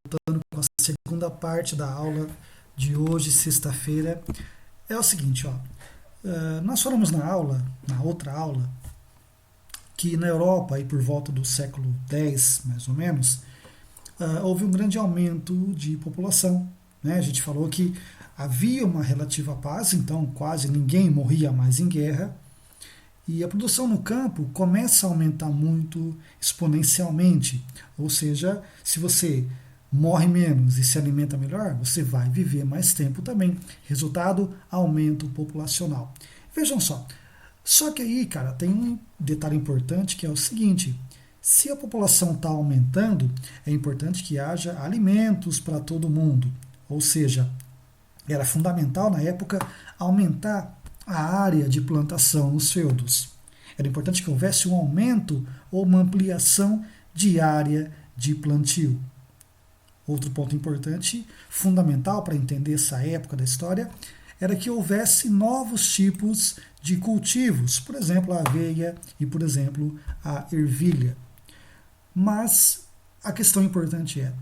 com a segunda parte da aula de hoje, sexta-feira. É o seguinte, ó, nós falamos na outra aula, que na Europa, aí por volta do século X, mais ou menos, houve um grande aumento de população. Né? A gente falou que havia uma relativa paz, então quase ninguém morria mais em guerra, e a produção no campo começa a aumentar muito exponencialmente. Ou seja, se você morre menos e se alimenta melhor, você vai viver mais tempo também. Resultado, aumento populacional. Vejam só que aí, cara, tem um detalhe importante que é o seguinte: se a população está aumentando, é importante que haja alimentos para todo mundo. Ou seja, era fundamental na época aumentar a área de plantação nos feudos. Era importante que houvesse um aumento ou uma ampliação de área de plantio. Outro ponto importante, fundamental para entender essa época da história, era que houvesse novos tipos de cultivos, por exemplo, a aveia e, por exemplo, a ervilha. Mas a questão importante é,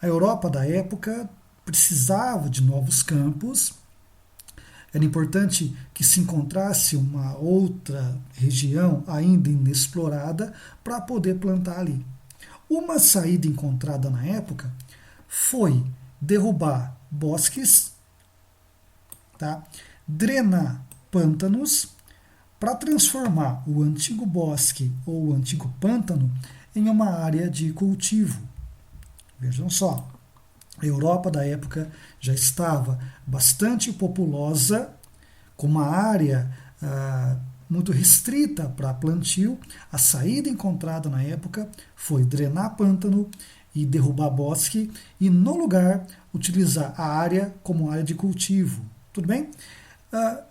a Europa da época precisava de novos campos. Era importante que se encontrasse uma outra região ainda inexplorada para poder plantar ali. Uma saída encontrada na época foi derrubar bosques, tá? Drenar pântanos para transformar o antigo bosque ou o antigo pântano em uma área de cultivo. Vejam só. A Europa da época já estava bastante populosa, com uma área muito restrita para plantio. A saída encontrada na época foi drenar pântano e derrubar bosque e, no lugar, utilizar a área como área de cultivo. Tudo bem?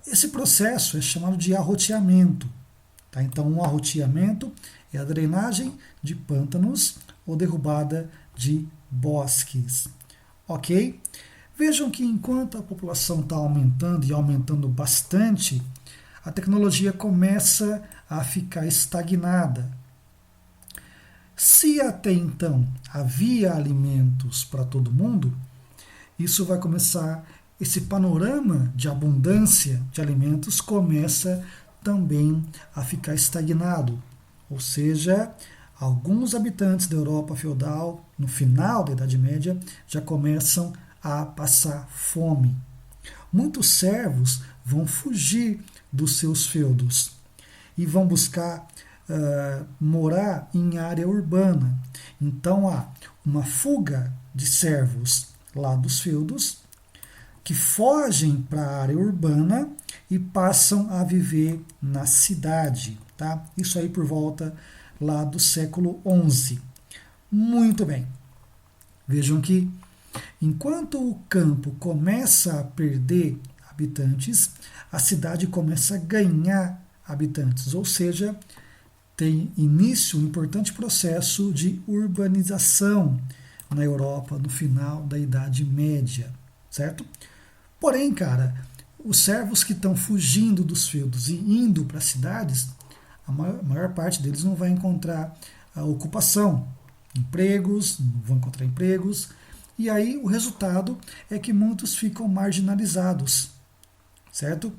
Esse processo é chamado de arroteamento. Tá? Então, um arroteamento é a drenagem de pântanos ou derrubada de bosques. Ok? Vejam que enquanto a população está aumentando e aumentando bastante, a tecnologia começa a ficar estagnada. Se até então havia alimentos para todo mundo, isso vai começar, esse panorama de abundância de alimentos começa também a ficar estagnado. Ou seja, alguns habitantes da Europa feudal, no final da Idade Média, já começam a passar fome. Muitos servos vão fugir dos seus feudos e vão buscar morar em área urbana. Então há uma fuga de servos lá dos feudos que fogem para a área urbana e passam a viver na cidade. Tá? Isso aí por volta lá do século XI. Muito bem. Vejam que, enquanto o campo começa a perder habitantes, a cidade começa a ganhar habitantes, ou seja, tem início um importante processo de urbanização na Europa no final da Idade Média, certo? Porém, cara, os servos que estão fugindo dos feudos e indo para as cidades, a maior parte deles não vai encontrar a ocupação, empregos, não vão encontrar empregos, e aí o resultado é que muitos ficam marginalizados, certo?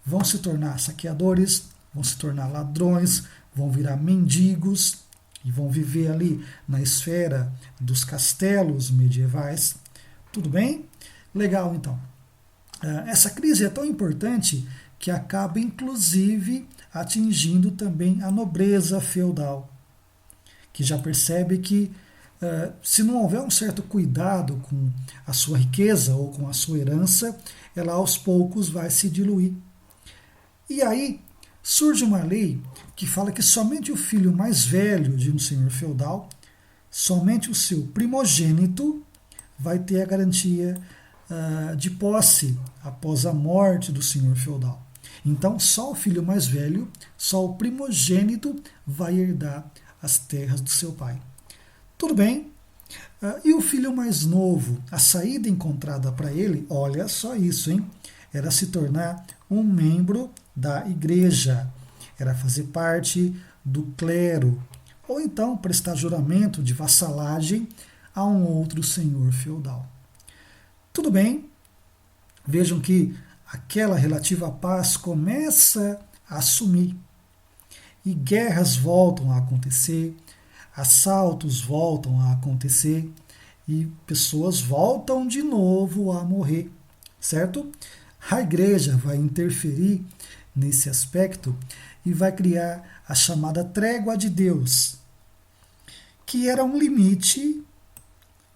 Vão se tornar saqueadores, vão se tornar ladrões, vão virar mendigos e vão viver ali na esfera dos castelos medievais. Tudo bem? Legal, então. Essa crise é tão importante que acaba, inclusive, atingindo também a nobreza feudal, que já percebe que se não houver um certo cuidado com a sua riqueza ou com a sua herança, ela aos poucos vai se diluir. E aí surge uma lei que fala que somente o filho mais velho de um senhor feudal, somente o seu primogênito, vai ter a garantia de posse após a morte do senhor feudal. Então, só o filho mais velho, só o primogênito vai herdar as terras do seu pai. Tudo bem? E o filho mais novo, a saída encontrada para ele, olha só isso, hein? Era se tornar um membro da igreja, era fazer parte do clero, ou então prestar juramento de vassalagem a um outro senhor feudal. Tudo bem, vejam que aquela relativa paz começa a sumir e guerras voltam a acontecer, assaltos voltam a acontecer e pessoas voltam de novo a morrer, certo? A igreja vai interferir nesse aspecto e vai criar a chamada trégua de Deus, que era um limite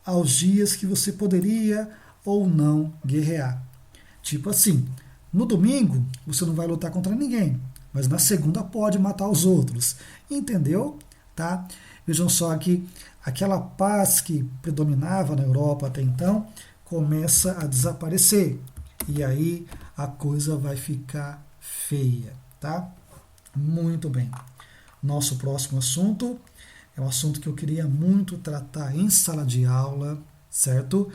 aos dias que você poderia ou não guerrear. Tipo assim, no domingo você não vai lutar contra ninguém, mas na segunda pode matar os outros. Entendeu? Tá? Vejam só que aquela paz que predominava na Europa até então começa a desaparecer. E aí a coisa vai ficar feia, tá? Muito bem. Nosso próximo assunto é um assunto que eu queria muito tratar em sala de aula, certo?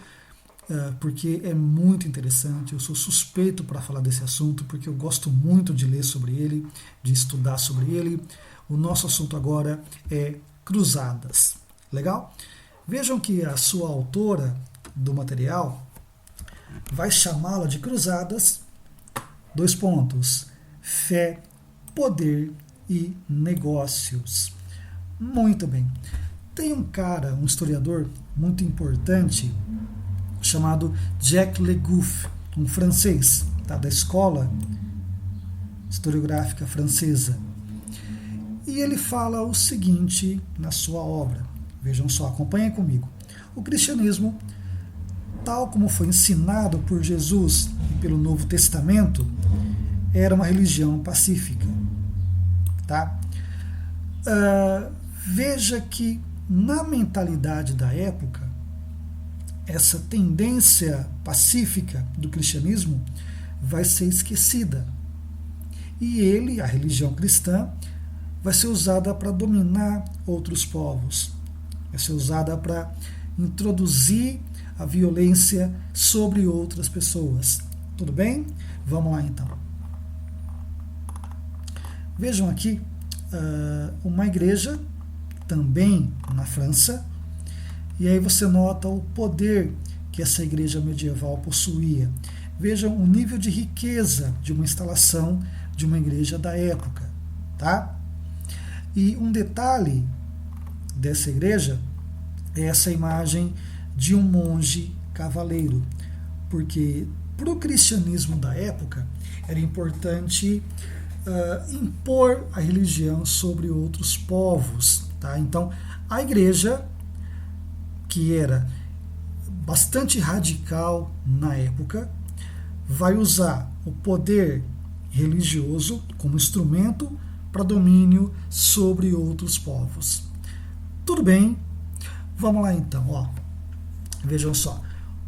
Porque é muito interessante. Eu sou suspeito para falar desse assunto porque eu gosto muito de ler sobre ele, de estudar sobre ele. O nosso assunto agora é cruzadas. Legal? Vejam que a sua autora do material vai chamá-la de cruzadas, dois pontos, fé, poder e negócios. Muito bem. Tem um cara, um historiador muito importante, chamado Jacques Le Goff, um francês, tá, da escola historiográfica francesa. E ele fala o seguinte na sua obra. Vejam só, acompanhem comigo. O cristianismo, tal como foi ensinado por Jesus e pelo Novo Testamento, era uma religião pacífica. Tá? Veja que na mentalidade da época, essa tendência pacífica do cristianismo vai ser esquecida. E ele, a religião cristã, vai ser usada para dominar outros povos. Vai ser usada para introduzir a violência sobre outras pessoas. Tudo bem? Vamos lá então. Vejam aqui uma igreja, também na França, e aí você nota o poder que essa igreja medieval possuía. Vejam o nível de riqueza de uma instalação de uma igreja da época. Tá? E um detalhe dessa igreja é essa imagem de um monge cavaleiro, porque para o cristianismo da época era importante impor a religião sobre outros povos. Tá? Então, a igreja, que era bastante radical na época, vai usar o poder religioso como instrumento para domínio sobre outros povos. Tudo bem? Vamos lá então. Ó. Vejam só.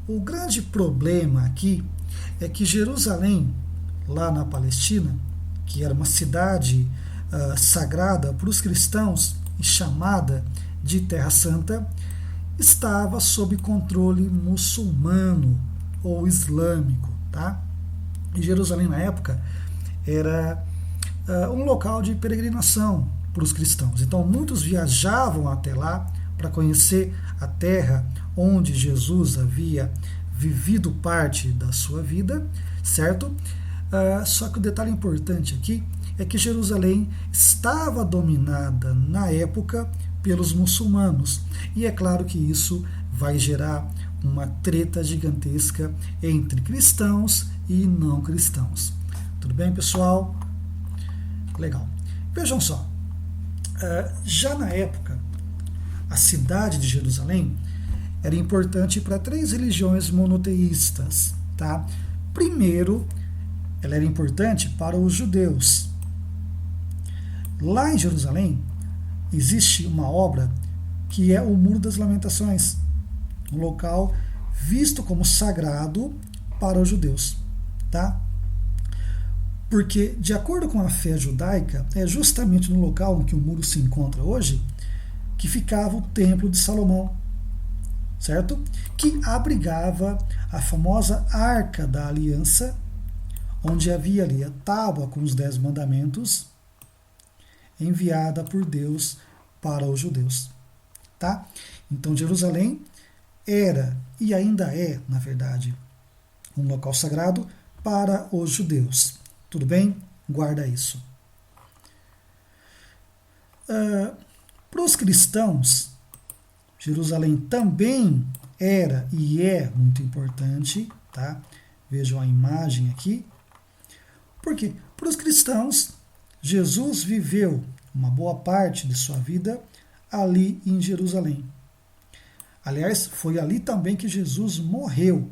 O grande problema aqui é que Jerusalém, lá na Palestina, que era uma cidade sagrada para os cristãos e chamada de Terra Santa, estava sob controle muçulmano ou islâmico. Tá? E Jerusalém, na época, era um local de peregrinação para os cristãos. Então, muitos viajavam até lá para conhecer a terra onde Jesus havia vivido parte da sua vida, certo? Só que o detalhe importante aqui é que Jerusalém estava dominada na época pelos muçulmanos. E é claro que isso vai gerar uma treta gigantesca entre cristãos e não cristãos. Tudo bem, pessoal? Legal. Vejam só, já na época, a cidade de Jerusalém era importante para 3 religiões monoteístas. Tá? Primeiro, ela era importante para os judeus. Lá em Jerusalém, existe uma obra que é o Muro das Lamentações, um local visto como sagrado para os judeus. Tá? Porque, de acordo com a fé judaica, é justamente no local em que o muro se encontra hoje que ficava o Templo de Salomão, certo? Que abrigava a famosa Arca da Aliança, onde havia ali a tábua com os 10 mandamentos, enviada por Deus para os judeus. Tá? Então, Jerusalém era e ainda é, na verdade, um local sagrado para os judeus. Tudo bem? Guarda isso. Para os cristãos, Jerusalém também era e é muito importante, tá? Vejam a imagem aqui. Porque para os cristãos, Jesus viveu uma boa parte de sua vida ali em Jerusalém. Aliás, foi ali também que Jesus morreu.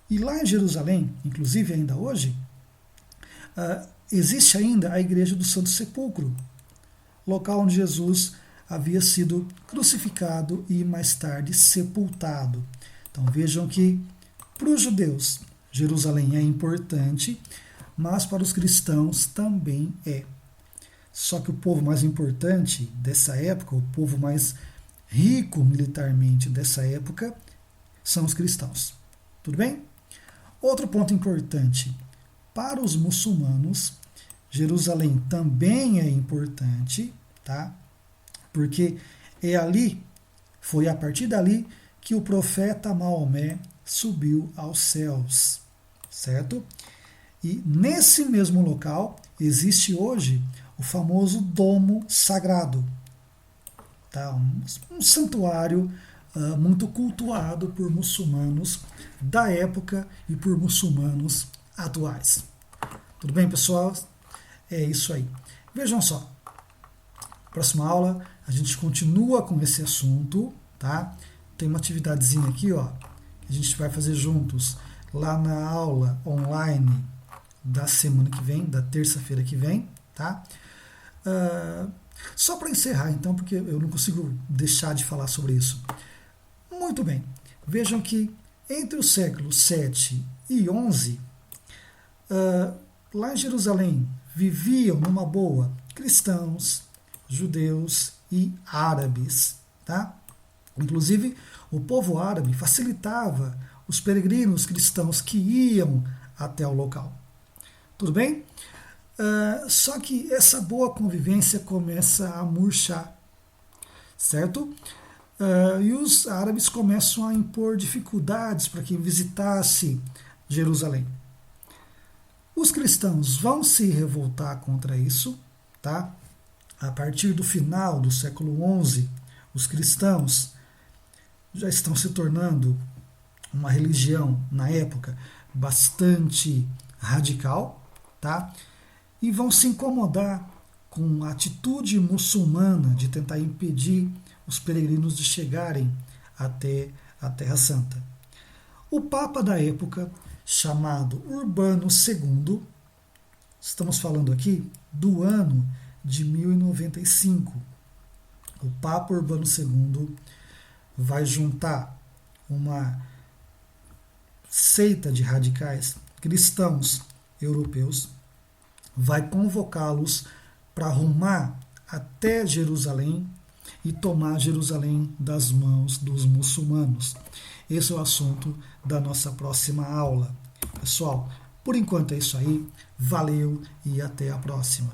E lá em Jerusalém, inclusive ainda hoje, existe ainda a Igreja do Santo Sepulcro, local onde Jesus havia sido crucificado e mais tarde sepultado. Então vejam que para os judeus Jerusalém é importante, mas para os cristãos também é. Só que o povo mais importante dessa época, o povo mais rico militarmente dessa época, são os cristãos. Tudo bem? Outro ponto importante, para os muçulmanos, Jerusalém também é importante, tá? Porque é ali, foi a partir dali que o profeta Maomé subiu aos céus, certo? E nesse mesmo local existe hoje o famoso Domo Sagrado, tá? Um santuário muito cultuado por muçulmanos da época e por muçulmanos atuais. Tudo bem, pessoal? É isso aí. Vejam só. Próxima aula a gente continua com esse assunto, tá? Tem uma atividadezinha aqui, ó, que a gente vai fazer juntos lá na aula online da semana que vem, da terça-feira que vem, tá? Só para encerrar, então, porque eu não consigo deixar de falar sobre isso. Muito bem. Vejam que entre os séculos 7 e 11, lá em Jerusalém viviam numa boa cristãos, judeus e árabes, tá? Inclusive, o povo árabe facilitava os peregrinos cristãos que iam até o local. Tudo bem? Só que essa boa convivência começa a murchar, certo? E os árabes começam a impor dificuldades para quem visitasse Jerusalém. Os cristãos vão se revoltar contra isso, tá? A partir do final do século XI, os cristãos já estão se tornando uma religião, na época, bastante radical, tá? E vão se incomodar com a atitude muçulmana de tentar impedir os peregrinos de chegarem até a Terra Santa. O Papa da época, chamado Urbano II, estamos falando aqui do ano de 1095. O Papa Urbano II vai juntar uma seita de radicais cristãos europeus, vai convocá-los para rumar até Jerusalém e tomar Jerusalém das mãos dos muçulmanos. Esse é o assunto da nossa próxima aula. Pessoal, por enquanto é isso aí. Valeu e até a próxima.